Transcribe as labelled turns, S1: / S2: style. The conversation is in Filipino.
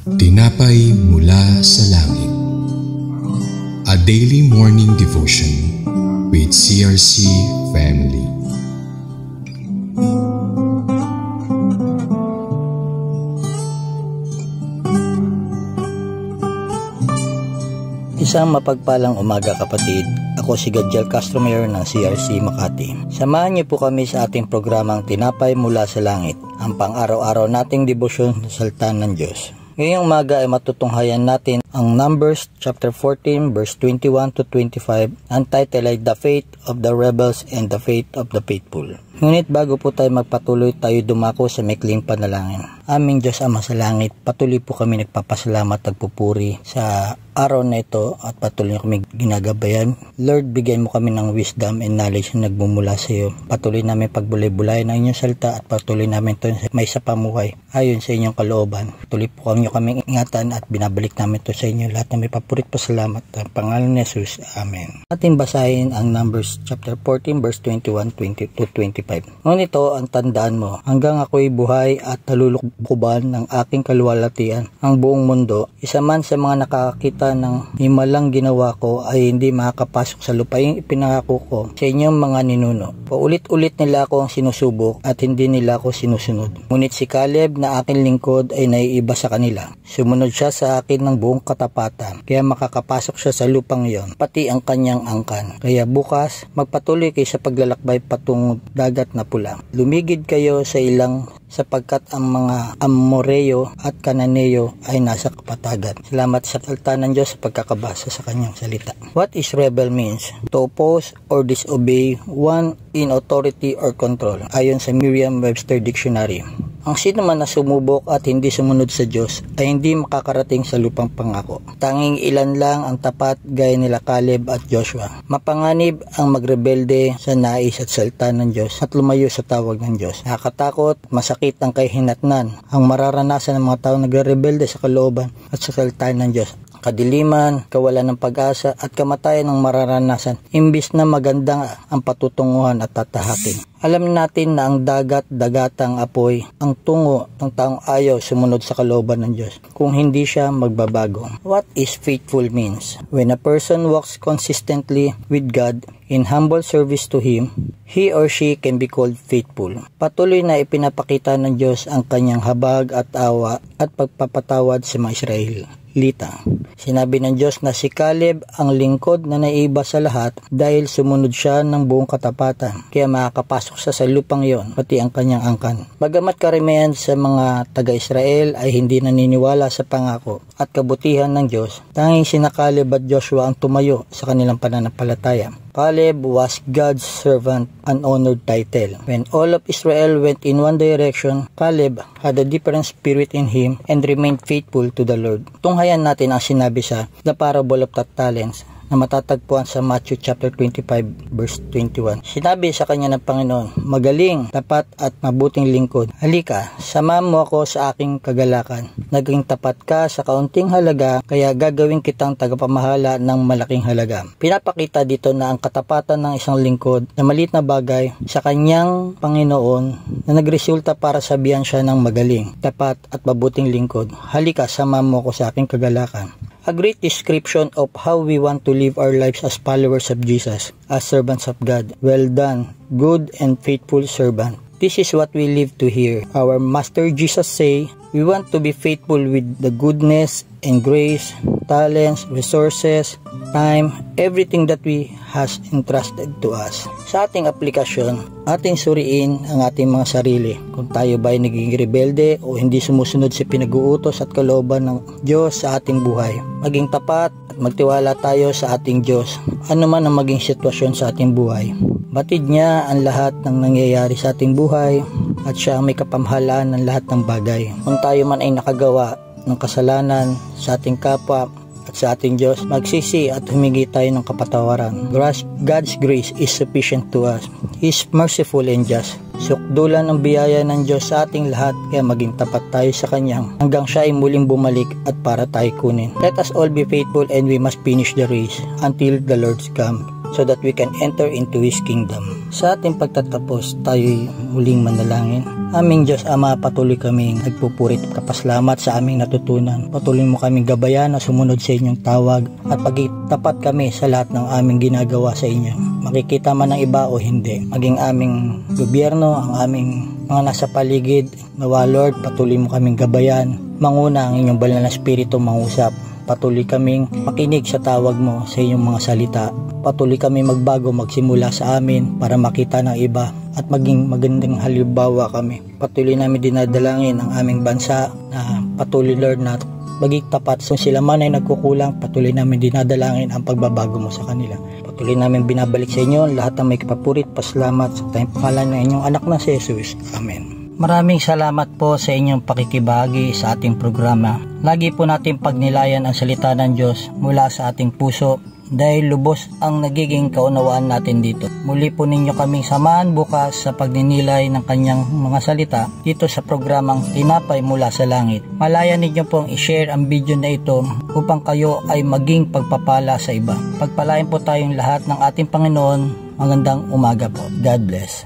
S1: Tinapay mula sa langit. A daily morning devotion with CRC family.
S2: Isang mapagpalang umaga kapatid. Ako si Gadjel Castro Mayor ng CRC Makati. Samahan niyo po kami sa ating programang Tinapay mula sa Langit, ang pang-araw-araw nating debosyon sa salita ng Diyos. Ngayong umaga ay matutunghayan natin ang Numbers chapter 14 verse 21 to 25. Ang title ay The Faith of the Rebels and the Faith of the Faithful. Ngunit bago po tayo magpatuloy, tayo dumako sa maikling panalangin. Aming Diyos Ama sa langit, patuloy po kami nagpapasalamat at pupuri sa araw na ito at patuloy kami ginagabayan. Lord, bigyan mo kami ng wisdom and knowledge na nagmumula sa iyo. Patuloy namin pagbulay-bulay ng inyong salita at patuloy namin ito may sa pamuhay ayon sa inyong kalooban. Patuloy po kami ingatan at binabalik namin ito sa inyo. Lahat na may papurit pasalamat sa pangalan ni Jesus. Amen. Ating basahin ang Numbers chapter 14 verse 21 to 25. Ngunit ito ang tandaan mo, hanggang ako'y buhay at nalulukbuban ng aking kaluwalhatian ang buong mundo, isa man sa mga nakakakita ng himalang ginawa ko ay hindi makakapasok sa lupaing ipinangako ko sa inyong mga ninuno. Paulit-ulit nila akong sinusubok at hindi nila ako sinusunod. Ngunit si Caleb na aking lingkod ay naiiba sa kanila. Sumunod siya sa akin ng buong katapatan, kaya makakapasok siya sa lupang iyon, pati ang kanyang angkan. Kaya bukas, magpatuloy kayo sa paglalakbay patungong dagat na pula. Lumigid kayo sa ilang sapagkat ang mga Amoreo at Kananeo ay nasa kapatagan. Salamat sa salita ng Diyos sa pagkakabasa sa kanyang salita. What is rebel means? To oppose or disobey one in authority or control, ayon sa Merriam-Webster Dictionary. Ang sino man na sumubok at hindi sumunod sa Diyos ay hindi makakarating sa lupang pangako. Tanging ilan lang ang tapat gaya nila Caleb at Joshua. Mapanganib ang magrebelde sa nais at salita ng Diyos at lumayo sa tawag ng Diyos. Nakakatakot, masakit ang kahihinatnan ang mararanasan ng mga tao nagre-rebelde sa kalooban at sa salita ng Diyos. Kadiliman, kawalan ng pag-asa at kamatayan ang mararanasan imbis na magandang ang patutunguhan at tatahakin. Alam natin na ang dagat-dagatang apoy ang tungo ng taong ayaw sumunod sa kalooban ng Diyos kung hindi siya magbabago. What is faithful means? When a person walks consistently with God in humble service to Him, he or she can be called faithful. Patuloy na ipinapakita ng Diyos ang kanyang habag at awa at pagpapatawad sa mga Israelita. Sinabi ng Diyos na si Caleb ang lingkod na naiba sa lahat dahil sumunod siya ng buong katapatan, kaya makakapasok siya sa lupang iyon, pati ang kanyang angkan. Bagamat karamihan sa mga taga-Israel ay hindi naniniwala sa pangako at kabutihan ng Diyos, tanging sina Caleb at Joshua ang tumayo sa kanilang pananampalataya. Caleb was God's servant, an honored title. When all of Israel went in one direction, Caleb had a different spirit in him and remained faithful to the Lord. Tunghayan natin ang sinabi sa The Parable of the Talents na matatagpuan sa Matthew chapter 25 verse 21. Sinabi sa kanya ng Panginoon, magaling, tapat at mabuting lingkod. Halika, samahan mo ako sa aking kagalakan. Naging tapat ka sa kaunting halaga, kaya gagawin kitang tagapamahala ng malaking halaga. Pinapakita dito na ang katapatan ng isang lingkod na maliit na bagay sa kanyang Panginoon na nagresulta para sabihan siya ng magaling, tapat at mabuting lingkod. Halika, samahan mo ako sa aking kagalakan. A great description of how we want to live our lives as followers of Jesus, as servants of God. Well done, good and faithful servant. This is what we live to hear. Our Master Jesus say, we want to be faithful with the goodness and grace, talents, resources, time, everything that we has entrusted to us. Sa ating aplikasyon, ating suriin ang ating mga sarili. Kung tayo ba ay naging rebelde o hindi sumusunod sa pinag-uutos at kalooban ng Diyos sa ating buhay. Maging tapat at magtiwala tayo sa ating Diyos, ano man ang maging sitwasyon sa ating buhay. Batid niya ang lahat ng nangyayari sa ating buhay at siya ang may kapamahalaan ng lahat ng bagay. Kung tayo man ay nakagawa ng kasalanan sa ating kapwa at sa ating Diyos, magsisi at humingi tayo ng kapatawaran. God's grace is sufficient to us. He is merciful and just. Sukdulan ang biyaya ng Diyos sa ating lahat, kaya maging tapat tayo sa Kanyang hanggang siya ay muling bumalik at para tayo kunin. Let us all be faithful and we must finish the race until the Lord's come, so that we can enter into His kingdom. Sa ating pagtatapos, tayo'y muling manalangin. Aming Diyos Ama, patuloy kaming nagpupurit at kapasalamat sa aming natutunan. Patuloy mo kaming gabayan na sumunod sa inyong tawag at pagtapat kami sa lahat ng aming ginagawa sa inyo. Makikita man ng iba o hindi, maging aming gobyerno, ang aming mga nasa paligid, nawa Lord, patuloy mo kaming gabayan. Manguna ang inyong banal na espiritu mangusap. Patuloy kaming makinig sa tawag mo sa inyong mga salita. Patuloy kami magbago magsimula sa amin para makita ng iba at maging magandang halimbawa kami. Patuloy namin dinadalangin ang aming bansa na patuloy Lord na maging tapat. So sila man ay nagkukulang, patuloy namin dinadalangin ang pagbabago mo sa kanila. Patuloy namin binabalik sa inyo lahat ng may kapapurit, pasalamat sa tayong pangalan ng inyong anak na si Jesus. Amen. Maraming salamat po sa inyong pakikibahagi sa ating programa. Lagi po natin pagnilayan ang salita ng Diyos mula sa ating puso dahil lubos ang nagiging kaunawaan natin dito. Muli po ninyo kaming samahan bukas sa pagninilay ng kanyang mga salita dito sa programang Tinapay Mula sa Langit. Malaya ninyo pong i-share ang video na ito upang kayo ay maging pagpapala sa iba. Pagpalain po tayong lahat ng ating Panginoon. Magandang umaga po. God bless.